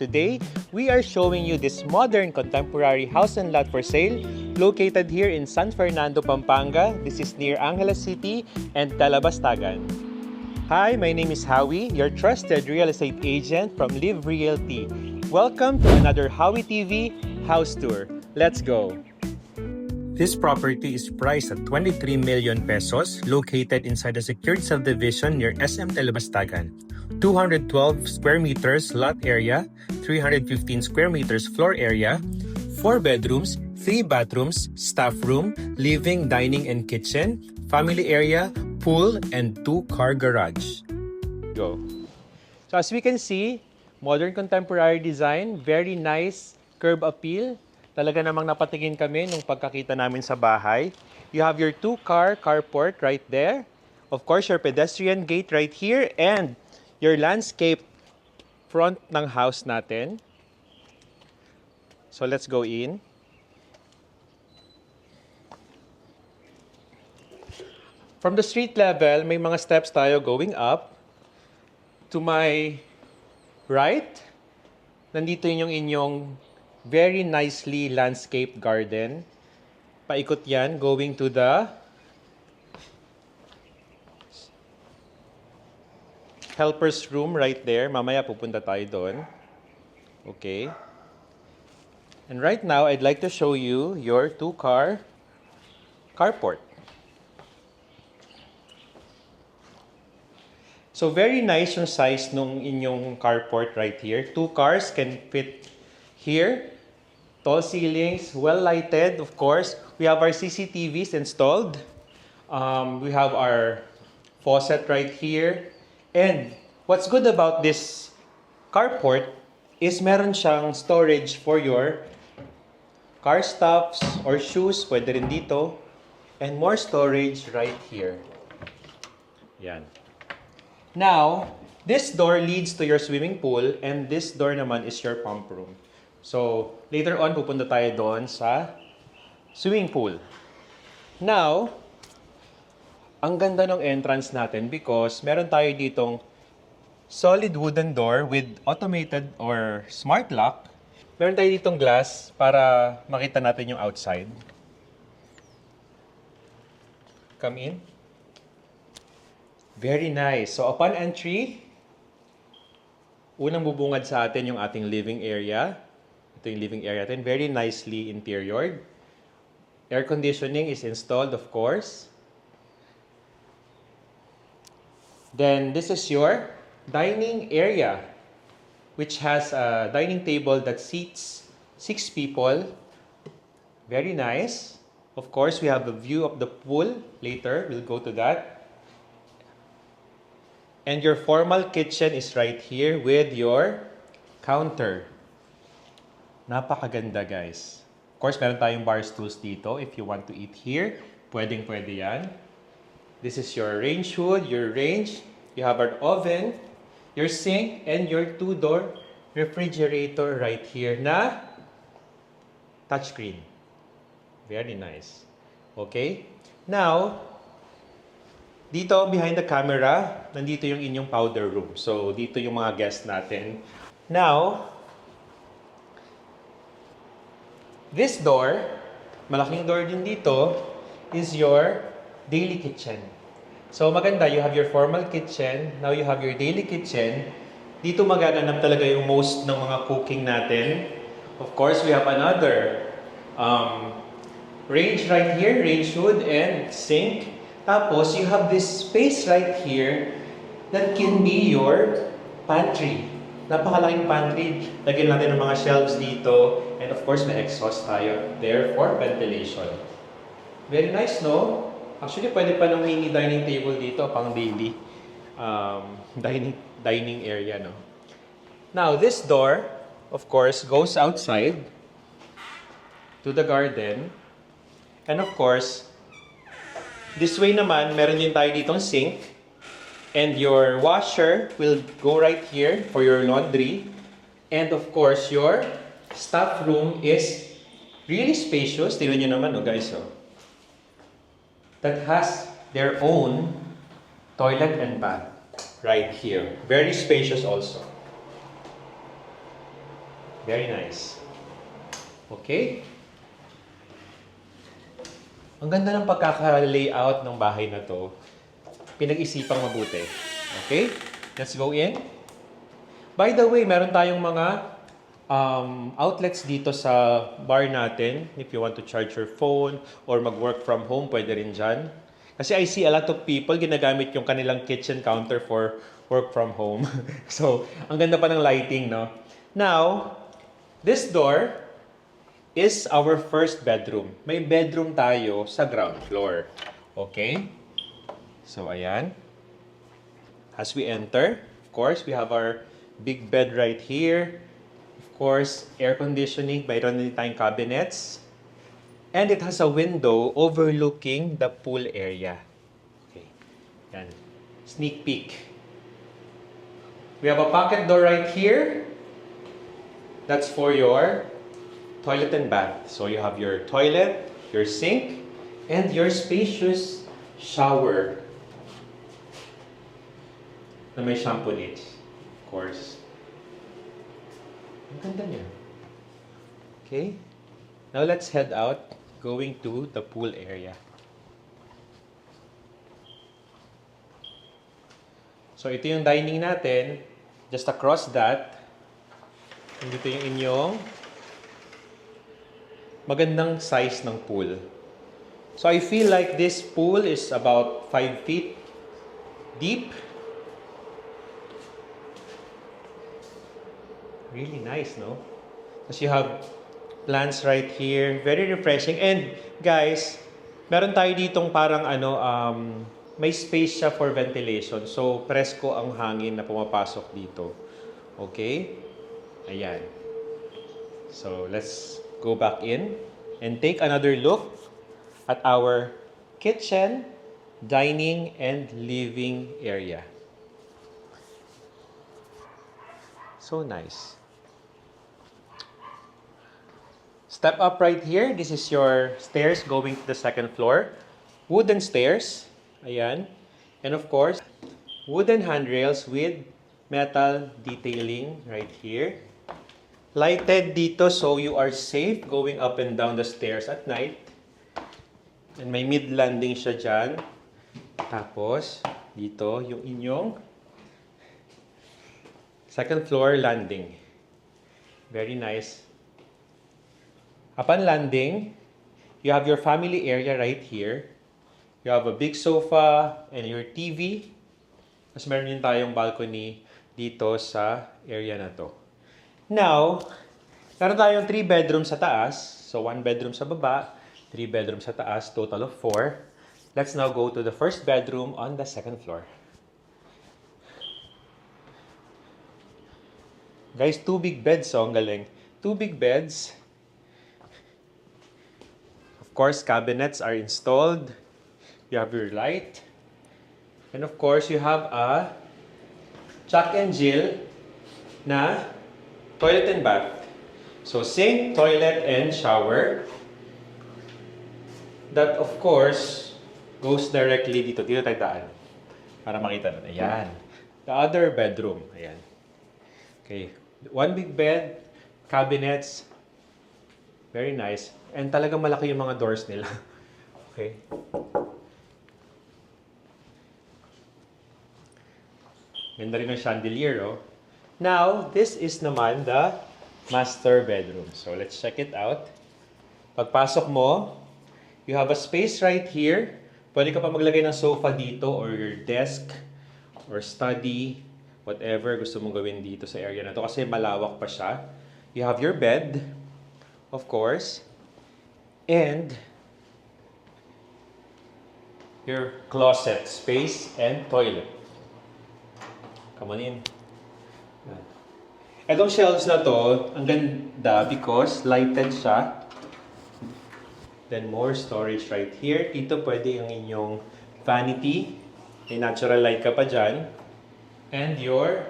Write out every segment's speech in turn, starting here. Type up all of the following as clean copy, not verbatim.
Today, we are showing you this modern contemporary house and lot for sale located here in San Fernando, Pampanga. This is near Angeles City and Talabastagan. Hi, my name is Howie, your trusted real estate agent from Live Realty. Welcome to another Howie TV house tour. Let's go! This property is priced at 23 million pesos, located inside a secured subdivision near SM Talabastagan. 212 square meters lot area, 315 square meters floor area, 4 bedrooms, 3 bathrooms, staff room, living, dining, and kitchen, family area, pool, and 2-car garage. Go. So as we can see, modern contemporary design, very nice curb appeal. Talaga namang napatingin kami nung pagkakita namin sa bahay. You have your 2-car carport right there. Of course, your pedestrian gate right here and your landscape front ng house natin. So let's go in. From the street level, may mga steps tayo going up. To my right, nandito yung inyong very nicely landscaped garden. Paikot yan, going to the helper's room right there. Mamaya pupunta tayo doon. Okay. And right now, I'd like to show you your 2-car carport. So very nice yung size nung inyong carport right here. 2 cars can fit here. Tall ceilings, well lighted, of course. We have our CCTVs installed. We have our faucet right here. And what's good about this carport is meron siyang storage for your car stuffs or shoes, pwede rin dito. And more storage right here. Yan. Now, this door leads to your swimming pool and this door naman is your pump room. So, later on, pupunta tayo doon sa swimming pool. Now, ang ganda ng entrance natin because meron tayo ditong solid wooden door with automated or smart lock. Meron tayo ditong glass para makita natin yung outside. Come in. Very nice. So, upon entry, unang bubungad sa atin yung ating living area. Ito yung living area natin. Very nicely interiored. Air conditioning is installed, of course. Then, this is your dining area, which has a dining table that seats 6 people. Very nice. Of course, we have a view of the pool. Later, we'll go to that. And your formal kitchen is right here with your counter. Napakaganda, guys. Of course, meron tayong bar stools dito. If you want to eat here, pwedeng-pwede yan. This is your range hood, your range. You have an oven, your sink, and your 2-door refrigerator right here na touchscreen. Very nice. Okay? Now, dito behind the camera, nandito yung inyong powder room. So, dito yung mga guests natin. Now, this door, malaking door din dito, is your daily kitchen. So maganda, you have your formal kitchen, now you have your daily kitchen. Dito magaganap talaga yung most ng mga cooking natin. Of course, we have another range right here, range hood and sink. Tapos, you have this space right here that can be your pantry. Napakalaking pantry. Lagyan natin ng mga shelves dito. And of course, may exhaust tayo there for ventilation. Very nice, no? Actually, pwede pa ng mini dining table dito pang daily dining area, no? Now, this door, of course, goes outside to the garden. And of course, this way naman, meron din tayo ditong sink. And your washer will go right here for your laundry. And of course, your staff room is really spacious. Tingnan nyo naman, oh guys. Oh. That has their own toilet and bath right here. Very spacious also. Very nice. Okay? Ang ganda ng pagkaka-layout ng bahay na to. Pinag-isipang mabuti. Okay? Let's go in. By the way, meron tayong mga outlets dito sa bar natin. If you want to charge your phone or mag-work from home, pwede rin dyan. Kasi I see a lot of people ginagamit yung kanilang kitchen counter for work from home. So, ang ganda pa ng lighting, no? Now, this door is our first bedroom. May bedroom tayo sa ground floor. Okay? So, ayan. As we enter, of course, we have our big bed right here. Of course, air conditioning. Mayroon din tayong cabinets. And it has a window overlooking the pool area. Okay. Yan. Sneak peek. We have a pocket door right here. That's for your toilet and bath. So you have your toilet, your sink, and your spacious shower. Na may shampoo niche, of course. Ang ganda niya. Okay. Now let's head out, going to the pool area. So ito yung dining natin. Just across that, dito yung inyong magandang size ng pool. So I feel like this pool is about 5 feet deep. Really nice, no? Because you have plants right here. Very refreshing. And guys, meron tayo ditong parang may space siya for ventilation. So, presko ang hangin na pumapasok dito. Okay? Ayan. So, let's go back in and take another look at our kitchen, dining, and living area. So nice. Step up right here. This is your stairs going to the second floor. Wooden stairs. Ayan. And of course, wooden handrails with metal detailing right here. Lighted dito so you are safe going up and down the stairs at night. And may mid-landing siya dyan. Tapos, dito yung inyong second floor landing. Very nice. Upon landing, you have your family area right here. You have a big sofa and your TV. Mas meron din tayong balcony dito sa area na to. Now, meron tayong 3 bedrooms sa taas. So, 1 bedroom sa baba, 3 bedrooms sa taas, total of 4. Let's now go to the first bedroom on the second floor. Guys, 2 big beds, oh, ang galing. 2 big beds. Of course, cabinets are installed. You have your light. And of course, you have a Jack and Jill na toilet and bath. So, sink, toilet, and shower. That, of course, goes directly dito. Dito tayo daan. Para makita nun. Ayan. The other bedroom. Ayan. Okay. 1 big bed, cabinets. Very nice. And talagang malaki yung mga doors nila. Okay. Ganda rin ng chandelier, oh. Now, this is naman the master bedroom. So, let's check it out. Pagpasok mo, you have a space right here. Pwede ka pa maglagay ng sofa dito or your desk or study, whatever gusto mong gawin dito sa area na to kasi malawak pa siya. You have your bed, of course, and your closet space and toilet. Come on in. Itong shelves na to, ang ganda because lighted siya. Then more storage right here. Dito pwede yung inyong vanity. May natural light ka pa dyan. And your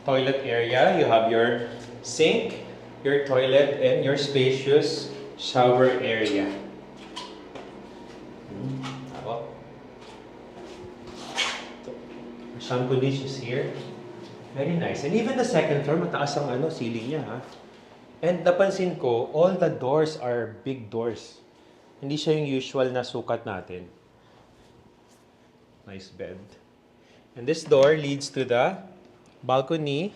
toilet area. You have your sink, your toilet, and your spacious shower area. Shampoo dish is here. Very nice. And even the second floor, mataas ang ceiling niya, ha? And napansin ko, all the doors are big doors. Hindi siya yung usual na sukat natin. Nice bed. And this door leads to the balcony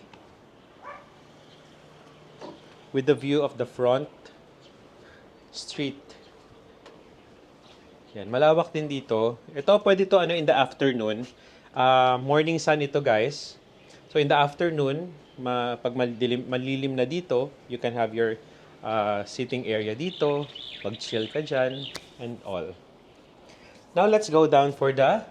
with the view of the front street. Yan, malawak din dito. Ito, pwede to in the afternoon. Morning sun ito, guys. So in the afternoon, pag malilim na dito, you can have your sitting area dito, mag-chill ka dyan, and all. Now let's go down for the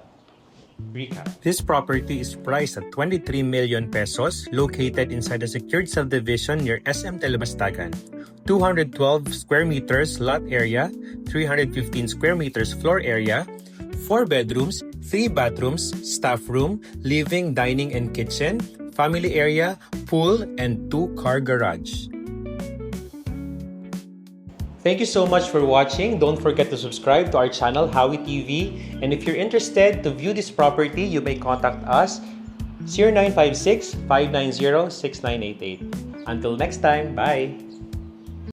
recap. This property is priced at 23 million pesos, located inside a secured subdivision near SM Telebastagan. 212 square meters lot area, 315 square meters floor area, 4 bedrooms, 3 bathrooms, staff room, living, dining, and kitchen, family area, pool, and 2-car garage. Thank you so much for watching. Don't forget to subscribe to our channel, Howie TV. And if you're interested to view this property, you may contact us 0956-590-6988. Until next time, bye!